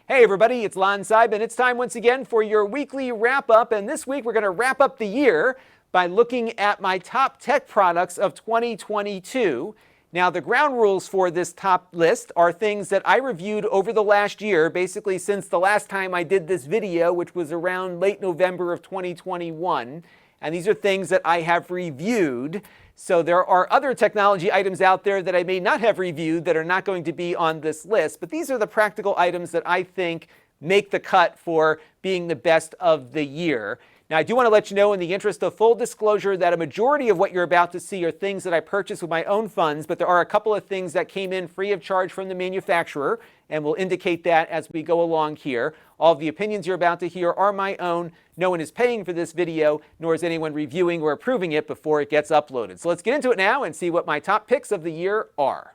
Hey everybody, it's Lon.TV, and it's time once again for your weekly wrap-up, and this week we're going to wrap up the year by looking at my top tech products of 2022. Now, the ground rules for this top list are things that I reviewed over the last year, basically since the last time I did this video, which was around late November of 2021, and these are things that I have reviewed. So there are other technology items out there that I may not have reviewed that are not going to be on this list, but these are the practical items that I think make the cut for being the best of the year. Now, I do want to let you know, in the interest of full disclosure, that a majority of what you're about to see are things that I purchased with my own funds, but there are a couple of things that came in free of charge from the manufacturer, and we'll indicate that as we go along here. All of the opinions you're about to hear are my own. No one is paying for this video, nor is anyone reviewing or approving it before it gets uploaded. So let's get into it now and see what my top picks of the year are.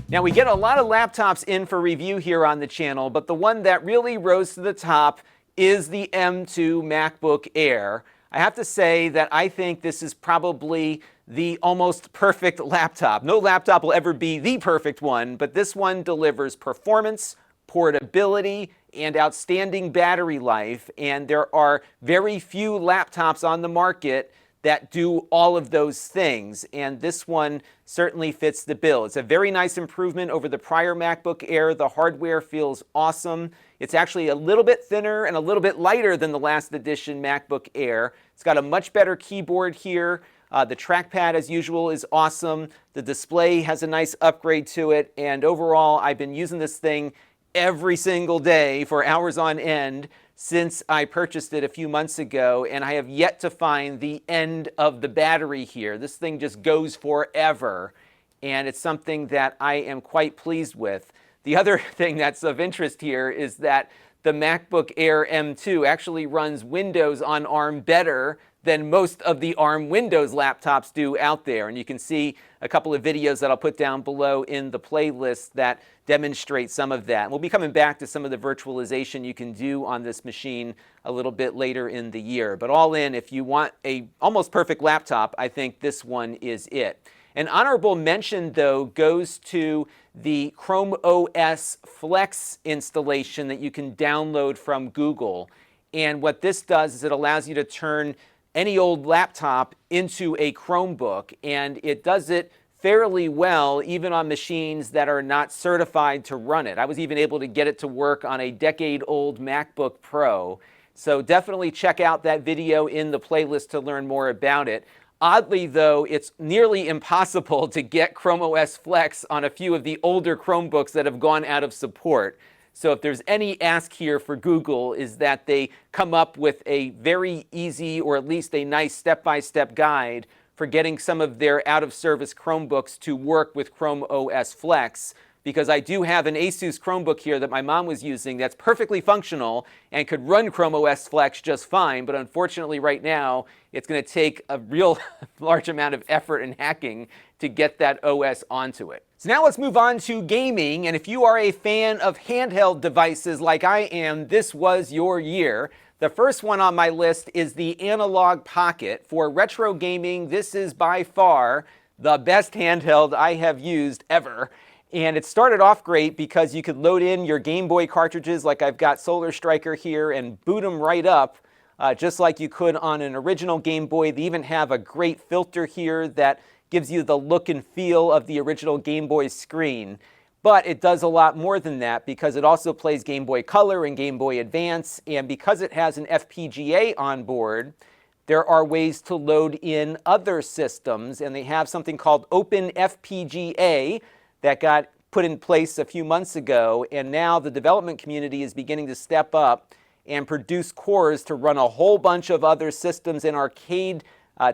Now, we get a lot of laptops in for review here on the channel, but the one that really rose to the top is the M2 MacBook Air. I have to say that I think this is probably the almost perfect laptop. No laptop will ever be the perfect one, but this one delivers performance, portability, and outstanding battery life, and there are very few laptops on the market that do all of those things, and this one certainly fits the bill. It's a very nice improvement over the prior MacBook Air. The hardware feels awesome. It's actually a little bit thinner and a little bit lighter than the last edition MacBook Air. It's got a much better keyboard here. The trackpad, as usual, is awesome. The display has a nice upgrade to it, and overall, I've been using this thing every single day for hours on end since I purchased it a few months ago, and I have yet to find the end of the battery here. This thing just goes forever, and it's something that I am quite pleased with. The other thing that's of interest here is that the MacBook Air M2 actually runs Windows on ARM better than most of the ARM Windows laptops do out there. And you can see a couple of videos that I'll put down below in the playlist that demonstrate some of that. And we'll be coming back to some of the virtualization you can do on this machine a little bit later in the year. But all in, if you want a almost perfect laptop, I think this one is it. An honorable mention, though, goes to the ChromeOS Flex installation that you can download from Google. And what this does is it allows you to turn any old laptop into a Chromebook, and it does it fairly well, even on machines that are not certified to run it. I was even able to get it to work on a decade-old MacBook Pro. So definitely check out that video in the playlist to learn more about it. Oddly, though, it's nearly impossible to get ChromeOS Flex on a few of the older Chromebooks that have gone out of support. So if there's any ask here for Google, is that they come up with a very easy, or at least a nice step-by-step guide for getting some of their out-of-service Chromebooks to work with ChromeOS Flex, because I do have an Asus Chromebook here that my mom was using that's perfectly functional and could run ChromeOS Flex just fine, but unfortunately right now it's going to take a real large amount of effort and hacking to get that OS onto it. So now let's move on to gaming, and if you are a fan of handheld devices like I am, this was your year. The first one on my list is the Analogue Pocket. For retro gaming, this is by far the best handheld I have used ever. And it started off great because you could load in your Game Boy cartridges, like I've got Solar Striker here, and boot them right up, just like you could on an original Game Boy. They even have a great filter here that gives you the look and feel of the original Game Boy screen. But it does a lot more than that, because it also plays Game Boy Color and Game Boy Advance, and because it has an FPGA on board, there are ways to load in other systems, and they have something called Open FPGA that got put in place a few months ago, and now the development community is beginning to step up and produce cores to run a whole bunch of other systems and arcade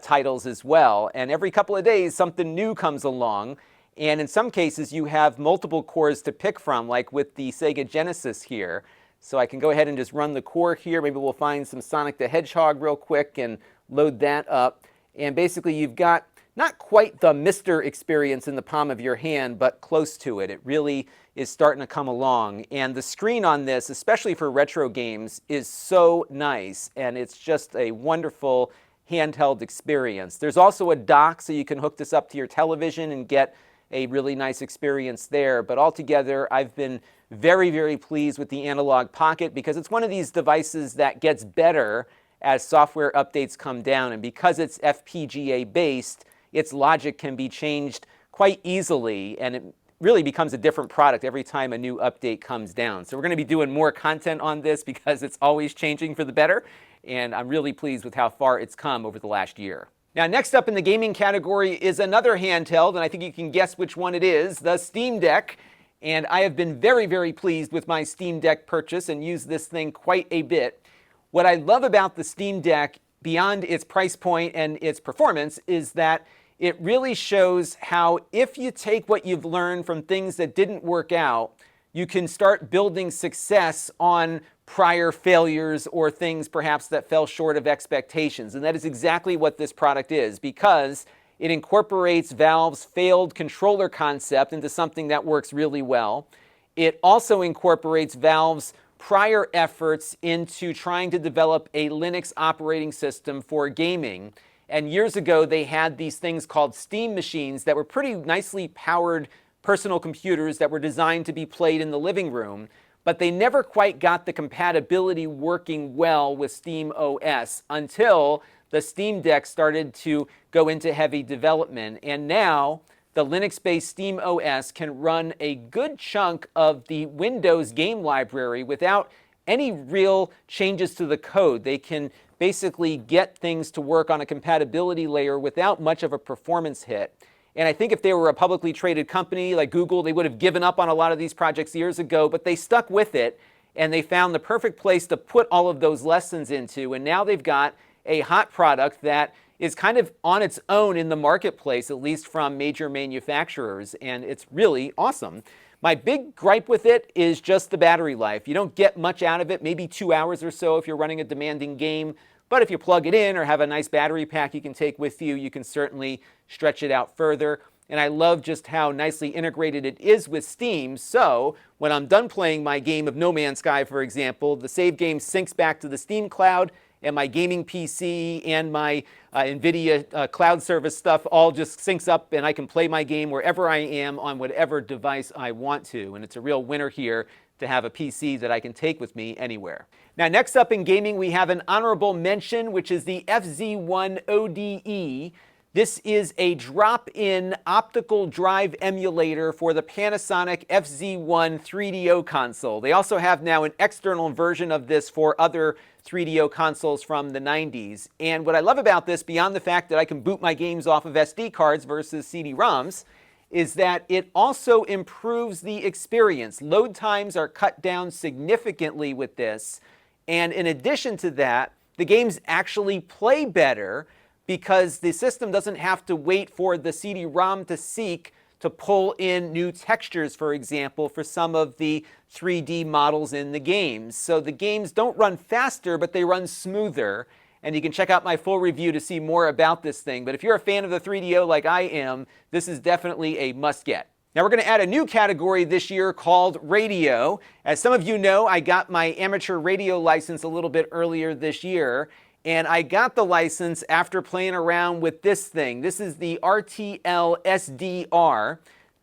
titles as well. And every couple of days, something new comes along. And in some cases, you have multiple cores to pick from, like with the Sega Genesis here. So I can go ahead and just run the core here. Maybe we'll find some Sonic the Hedgehog real quick and load that up. And basically, you've got not quite the Mr. experience in the palm of your hand, but close to it. It really is starting to come along. And the screen on this, especially for retro games, is so nice. And it's just a wonderful handheld experience. There's also a dock, so you can hook this up to your television and get a really nice experience there. But altogether, I've been very, very pleased with the Analogue Pocket because it's one of these devices that gets better as software updates come down. And because it's FPGA based, its logic can be changed quite easily, and it really becomes a different product every time a new update comes down. So we're going to be doing more content on this because it's always changing for the better, and I'm really pleased with how far it's come over the last year. Now, next up in the gaming category is another handheld, and I think you can guess which one it is, the Steam Deck. And I have been very, very pleased with my Steam Deck purchase and used this thing quite a bit. What I love about the Steam Deck, beyond its price point and its performance, is that it really shows how if you take what you've learned from things that didn't work out, you can start building success on prior failures or things perhaps that fell short of expectations. And that is exactly what this product is, because it incorporates Valve's failed controller concept into something that works really well. It also incorporates Valve's prior efforts into trying to develop a Linux operating system for gaming. And years ago, they had these things called Steam machines that were pretty nicely powered personal computers that were designed to be played in the living room, but they never quite got the compatibility working well with Steam OS until the Steam Deck started to go into heavy development. And now, the Linux-based Steam OS can run a good chunk of the Windows game library without any real changes to the code. They can basically get things to work on a compatibility layer without much of a performance hit. And I think if they were a publicly traded company like Google, they would have given up on a lot of these projects years ago, but they stuck with it, and they found the perfect place to put all of those lessons into, and now they've got a hot product that is kind of on its own in the marketplace, at least from major manufacturers, and it's really awesome. My big gripe with it is just the battery life. You don't get much out of it, maybe 2 hours or so if you're running a demanding game. But if you plug it in or have a nice battery pack you can take with you, you can certainly stretch it out further. And I love just how nicely integrated it is with Steam. So when I'm done playing my game of No Man's Sky, for example, the save game syncs back to the Steam cloud, and my gaming PC and my NVIDIA cloud service stuff all just syncs up, and I can play my game wherever I am on whatever device I want to. And it's a real winner here to have a PC that I can take with me anywhere. Now, next up in gaming, we have an honorable mention, which is the FZ1 ODE. This is a drop-in optical drive emulator for the Panasonic FZ1 3DO console. They also have now an external version of this for other 3DO consoles from the 90s. And what I love about this, beyond the fact that I can boot my games off of SD cards versus CD-ROMs, is that it also improves the experience. Load times are cut down significantly with this. And in addition to that, the games actually play better because the system doesn't have to wait for the CD-ROM to seek to pull in new textures, for example, for some of the 3D models in the games. So the games don't run faster, but they run smoother. And you can check out my full review to see more about this thing. But if you're a fan of the 3DO like I am, this is definitely a must-get. Now we're going to add a new category this year called radio. As some of you know, I got my amateur radio license a little bit earlier this year. And I got the license after playing around with this thing. This is the RTL-SDR.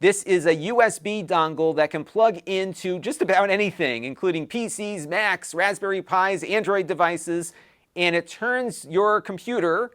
This is a USB dongle that can plug into just about anything, including PCs, Macs, Raspberry Pis, Android devices. And it turns your computer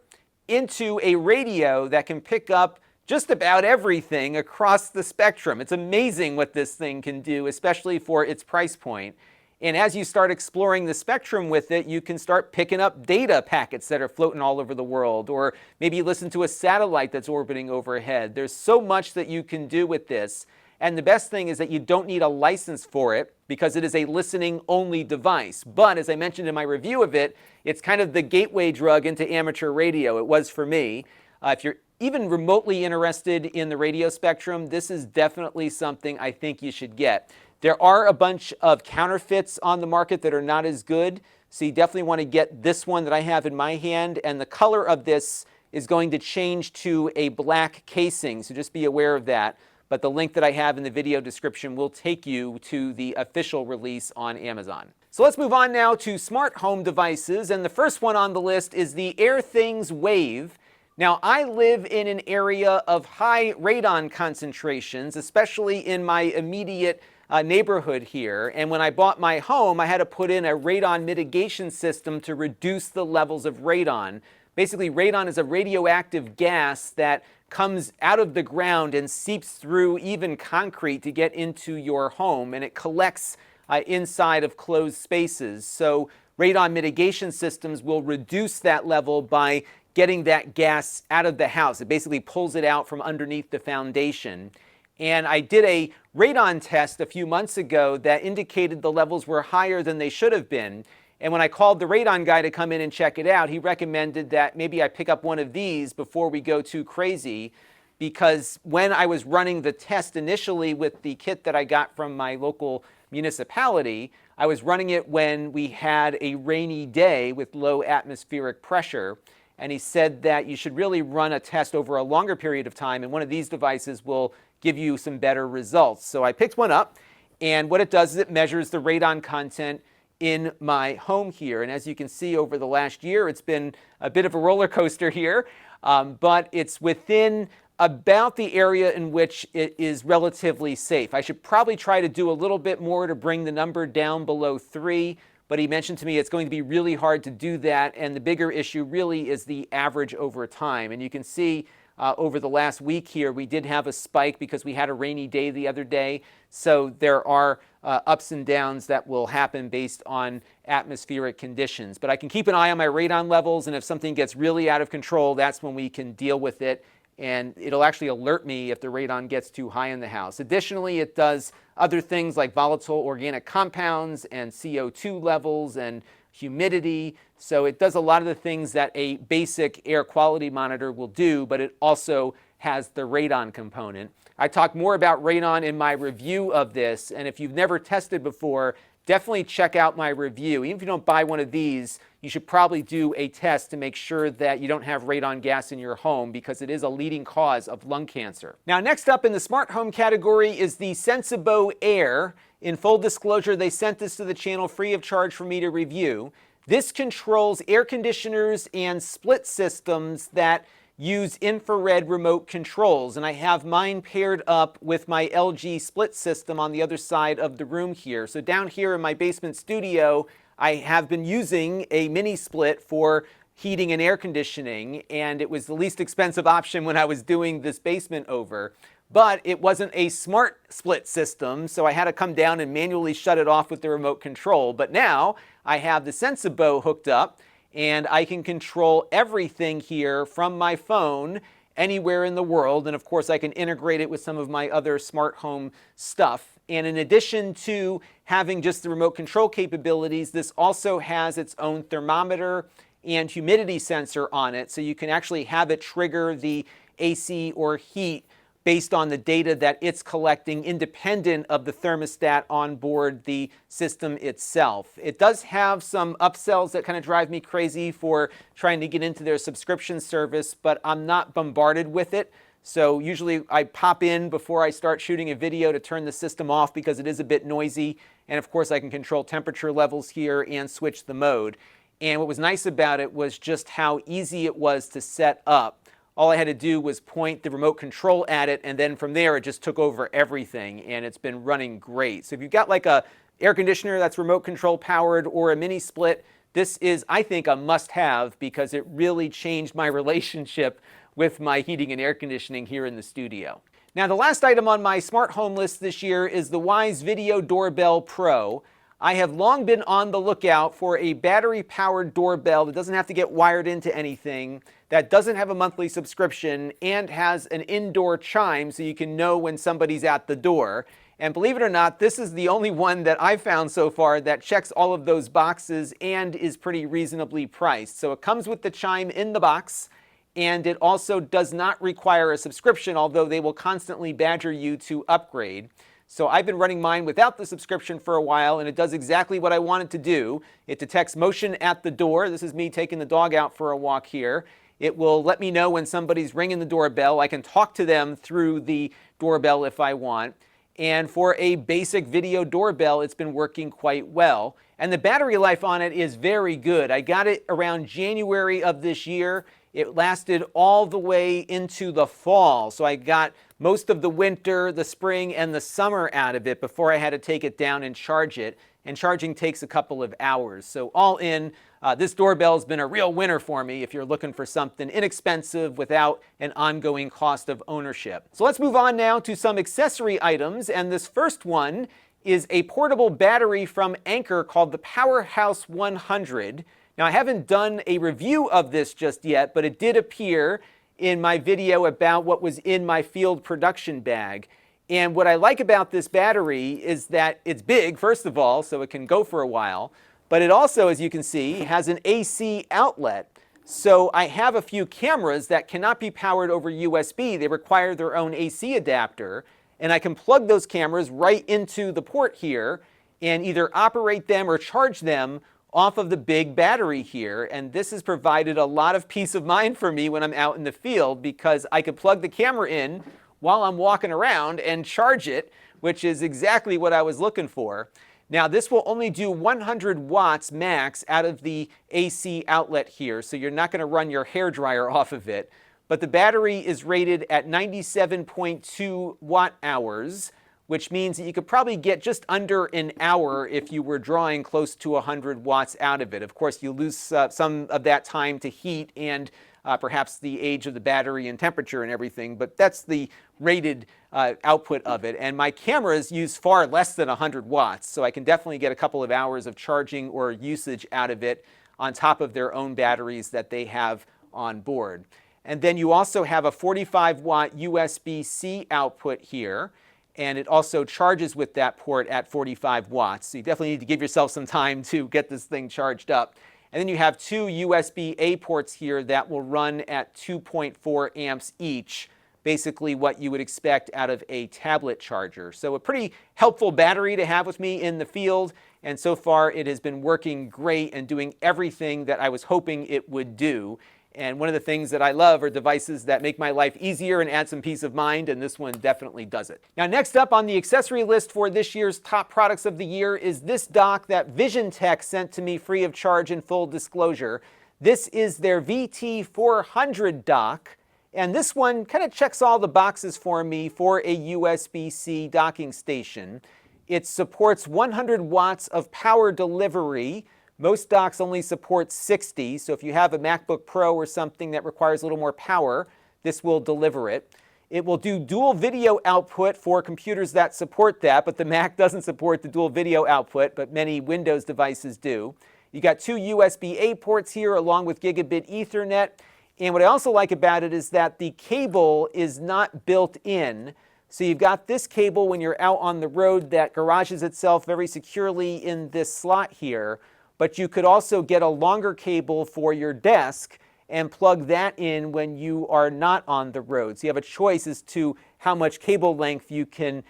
into a radio that can pick up just about everything across the spectrum. It's amazing what this thing can do, especially for its price point. And as you start exploring the spectrum with it, you can start picking up data packets that are floating all over the world, or maybe you listen to a satellite that's orbiting overhead. There's so much that you can do with this. And the best thing is that you don't need a license for it because it is a listening-only device. But as I mentioned in my review of it, it's kind of the gateway drug into amateur radio. It was for me. If you're even remotely interested in the radio spectrum, this is definitely something I think you should get. There are a bunch of counterfeits on the market that are not as good, so you definitely want to get this one that I have in my hand. And the color of this is going to change to a black casing, so just be aware of that. But the link that I have in the video description will take you to the official release on Amazon. So let's move on now to smart home devices, and the first one on the list is the Airthings Wave. Now, I live in an area of high radon concentrations, especially in my immediate neighborhood here. And when I bought my home, I had to put in a radon mitigation system to reduce the levels of radon. Basically, radon is a radioactive gas that comes out of the ground and seeps through even concrete to get into your home, and it collects inside of closed spaces. So radon mitigation systems will reduce that level by getting that gas out of the house. It basically pulls it out from underneath the foundation. And I did a radon test a few months ago that indicated the levels were higher than they should have been. And when I called the radon guy to come in and check it out, he recommended that maybe I pick up one of these before we go too crazy, because when I was running the test initially with the kit that I got from my local municipality, I was running it when we had a rainy day with low atmospheric pressure. And he said that you should really run a test over a longer period of time, and one of these devices will give you some better results. So I picked one up, and what it does is it measures the radon content in my home here. And as you can see, over the last year, it's been a bit of a roller coaster here, but it's within about the area in which it is relatively safe. I should probably try to do a little bit more to bring the number down below 3. But he mentioned to me it's going to be really hard to do that, and the bigger issue really is the average over time. And you can see over the last week here, we did have a spike because we had a rainy day the other day. So there are ups and downs that will happen based on atmospheric conditions. But I can keep an eye on my radon levels, and if something gets really out of control, that's when we can deal with it. And it'll actually alert me if the radon gets too high in the house. Additionally, it does other things like volatile organic compounds and CO2 levels and humidity. So it does a lot of the things that a basic air quality monitor will do, but it also has the radon component. I talk more about radon in my review of this, and if you've never tested before, definitely check out my review. Even if you don't buy one of these, you should probably do a test to make sure that you don't have radon gas in your home, because it is a leading cause of lung cancer. Now, next up in the smart home category is the Sensibo Air. In full disclosure, they sent this to the channel free of charge for me to review. This controls air conditioners and split systems that use infrared remote controls, and I have mine paired up with my LG split system on the other side of the room here. So down here in my basement studio, I have been using a mini split for heating and air conditioning, and it was the least expensive option when I was doing this basement over. But it wasn't a smart split system, so I had to come down and manually shut it off with the remote control. But now I have the Sensibo hooked up, and I can control everything here from my phone anywhere in the world. And of course, I can integrate it with some of my other smart home stuff. And in addition to having just the remote control capabilities, this also has its own thermometer and humidity sensor on it. So you can actually have it trigger the AC or heat based on the data that it's collecting, independent of the thermostat on board the system itself. It does have some upsells that kind of drive me crazy for trying to get into their subscription service, but I'm not bombarded with it. So usually I pop in before I start shooting a video to turn the system off because it is a bit noisy. And of course I can control temperature levels here and switch the mode. And what was nice about it was just how easy it was to set up. All I had to do was point the remote control at it, and then from there it just took over everything, and it's been running great. So if you've got like a air conditioner that's remote control powered or a mini split, this is, I think, a must-have because it really changed my relationship with my heating and air conditioning here in the studio. Now, the last item on my smart home list this year is the Wyze Video Doorbell Pro. I have long been on the lookout for a battery-powered doorbell that doesn't have to get wired into anything, that doesn't have a monthly subscription, and has an indoor chime so you can know when somebody's at the door. And believe it or not, this is the only one that I've found so far that checks all of those boxes and is pretty reasonably priced. So it comes with the chime in the box, and it also does not require a subscription, although they will constantly badger you to upgrade. So I've been running mine without the subscription for a while, and it does exactly what I want it to do. It detects motion at the door. This is me taking the dog out for a walk here. It will let me know when somebody's ringing the doorbell. I can talk to them through the doorbell if I want. And for a basic video doorbell, it's been working quite well. And the battery life on it is very good. I got it around January of this year, It lasted all the way into the fall, so I got most of the winter, the spring, and the summer out of it before I had to take it down and charge it. And charging takes a couple of hours. So all in, this doorbell's been a real winner for me if you're looking for something inexpensive without an ongoing cost of ownership. So let's move on now to some accessory items, and this first one is a portable battery from Anker called the Powerhouse 100. Now, I haven't done a review of this just yet, but it did appear in my video about what was in my field production bag. And what I like about this battery is that it's big, first of all, so it can go for a while. But it also, as you can see, has an AC outlet. So I have a few cameras that cannot be powered over USB. They require their own AC adapter. And I can plug those cameras right into the port here and either operate them or charge them off of the big battery here. And this has provided a lot of peace of mind for me when I'm out in the field, because I could plug the camera in while I'm walking around and charge it, which is exactly what I was looking for. Now, this will only do 100 watts max out of the AC outlet here, so you're not going to run your hairdryer off of it. But the battery is rated at 97.2 watt hours, which means that you could probably get just under an hour if you were drawing close to 100 watts out of it. Of course, you lose some of that time to heat and perhaps the age of the battery and temperature and everything, but that's the rated output of it. And my cameras use far less than 100 watts, so I can definitely get a couple of hours of charging or usage out of it on top of their own batteries that they have on board. And then you also have a 45 watt USB-C output here, and it also charges with that port at 45 watts. So you definitely need to give yourself some time to get this thing charged up. And then you have two USB-A ports here that will run at 2.4 amps each, basically what you would expect out of a tablet charger. So a pretty helpful battery to have with me in the field, and so far it has been working great and doing everything that I was hoping it would do. And one of the things that I love are devices that make my life easier and add some peace of mind, and this one definitely does it. Now, next up on the accessory list for this year's top products of the year is this dock that Visiontek sent to me free of charge in full disclosure. This is their VT400 dock, and this one kind of checks all the boxes for me for a USB-C docking station. It supports 100 watts of power delivery. Most docks only support 60, so if you have a MacBook Pro or something that requires a little more power, this will deliver it. It will do dual video output for computers that support that, but the Mac doesn't support the dual video output, but many Windows devices do. You got two USB-A ports here along with gigabit Ethernet, and what I also like about it is that the cable is not built in. So you've got this cable when you're out on the road that garages itself very securely in this slot here. But you could also get a longer cable for your desk and plug that in when you are not on the road. So you have a choice as to how much cable length you can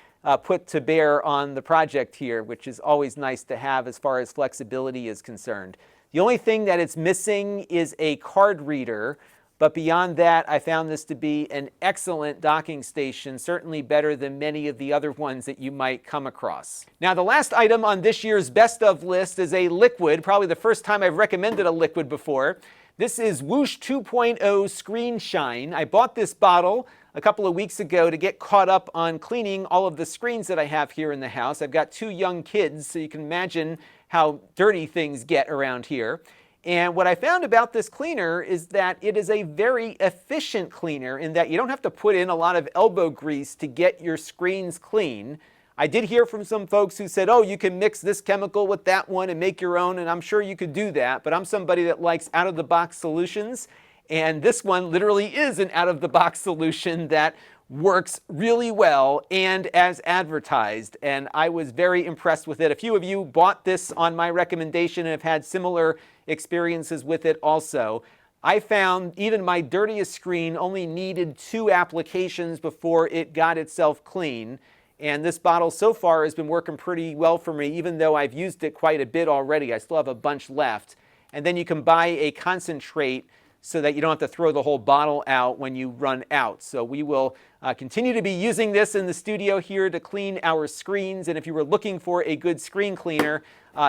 put to bear on the project here, which is always nice to have as far as flexibility is concerned. The only thing that it's missing is a card reader, but beyond that, I found this to be an excellent docking station, certainly better than many of the other ones that you might come across. Now, the last item on this year's best of list is a liquid, probably the first time I've recommended a liquid before. This is Whoosh 2.0 Screen Shine. I bought this bottle a couple of weeks ago to get caught up on cleaning all of the screens that I have here in the house. I've got two young kids, so you can imagine how dirty things get around here. And what I found about this cleaner is that it is a very efficient cleaner in that you don't have to put in a lot of elbow grease to get your screens clean. I did hear from some folks who said, oh, you can mix this chemical with that one and make your own, and I'm sure you could do that, but I'm somebody that likes out-of-the-box solutions, and this one literally is an out-of-the-box solution that works really well and as advertised, and I was very impressed with it. A few of you bought this on my recommendation and have had similar experiences with it also. I found even my dirtiest screen only needed 2 applications before it got itself clean, and this bottle so far has been working pretty well for me, even though I've used it quite a bit already. I still have a bunch left. And then you can buy a concentrate so that you don't have to throw the whole bottle out when you run out. So we will continue to be using this in the studio here to clean our screens. And if you were looking for a good screen cleaner,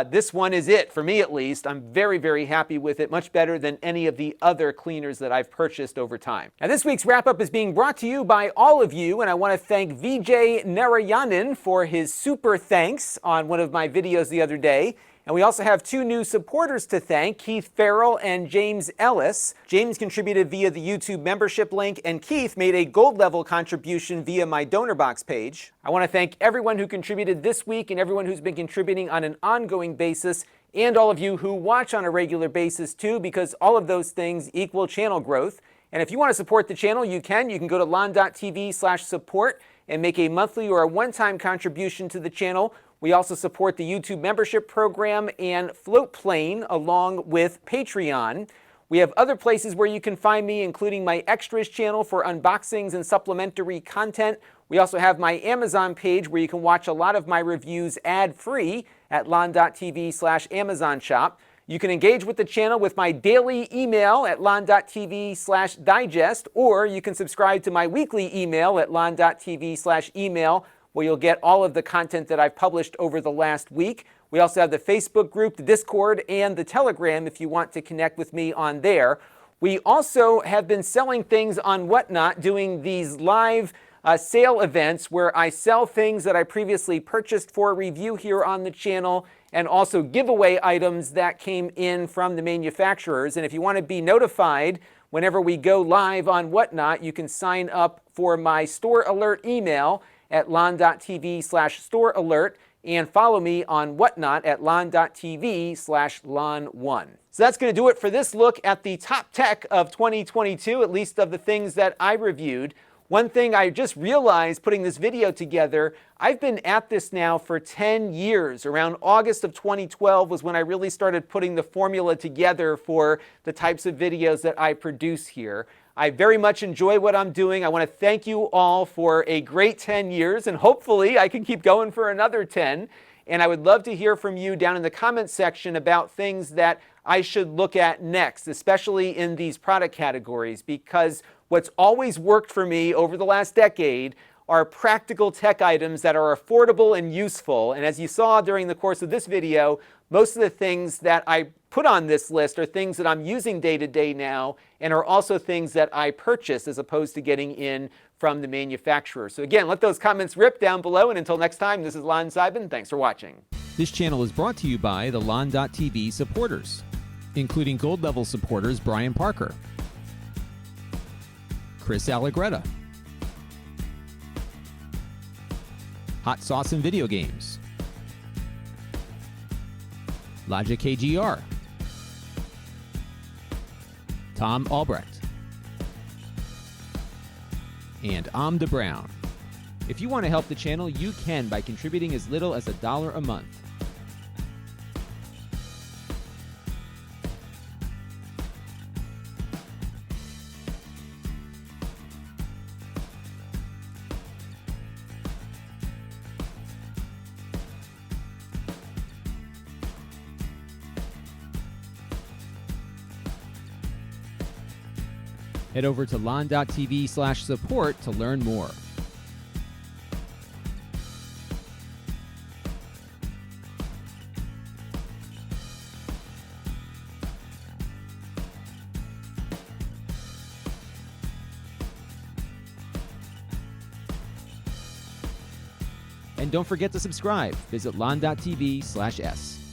this one is it, for me at least. I'm very, very happy with it, much better than any of the other cleaners that I've purchased over time. Now, this week's wrap-up is being brought to you by all of you, and I want to thank Vijay Narayanan for his super thanks on one of my videos the other day. And we also have two new supporters to thank, Keith Farrell and James Ellis. James contributed via the YouTube membership link, and Keith made a gold level contribution via my donor box page. I want to thank everyone who contributed this week and everyone who's been contributing on an ongoing basis, and all of you who watch on a regular basis too, because all of those things equal channel growth. And if you want to support the channel, you can go to Lon.TV/support and make a monthly or a one-time contribution to the channel. We also support the YouTube membership program and Floatplane along with Patreon. We have other places where you can find me, including my extras channel for unboxings and supplementary content. We also have my Amazon page where you can watch a lot of my reviews ad-free at Lon.TV/Amazon shop. You can engage with the channel with my daily email at Lon.TV/digest, or you can subscribe to my weekly email at Lon.TV/email, where you'll get all of the content that I've published over the last week. We also have the Facebook group, the Discord, and the Telegram if you want to connect with me on there. We also have been selling things on Whatnot, doing these live sale events where I sell things that I previously purchased for review here on the channel, and also giveaway items that came in from the manufacturers. And if you want to be notified whenever we go live on Whatnot, you can sign up for my store alert email at Lon.TV/store alert, and follow me on Whatnot at Lon.TV/Lon1. So that's going to do it for this look at the top tech of 2022, at least of the things that I reviewed. One thing I just realized putting this video together, I've been at this now for 10 years. Around August of 2012 was when I really started putting the formula together for the types of videos that I produce here. I very much enjoy what I'm doing. I want to thank you all for a great 10 years, and hopefully I can keep going for another 10. And I would love to hear from you down in the comments section about things that I should look at next, especially in these product categories, because what's always worked for me over the last decade are practical tech items that are affordable and useful. And as you saw during the course of this video, most of the things that I put on this list are things that I'm using day to day now, and are also things that I purchase as opposed to getting in from the manufacturer. So again, let those comments rip down below, and until next time, this is Lon Seidman. Thanks for watching. This channel is brought to you by the Lon.TV supporters, including gold level supporters Brian Parker, Chris Allegretta, Hot Sauce and Video Games, Logic KGR, Tom Albrecht, and Amda Brown. If you want to help the channel, you can by contributing as little as $1 a month. Head over to Lon.TV/support to learn more. And don't forget to subscribe. Visit Lon.TV/s.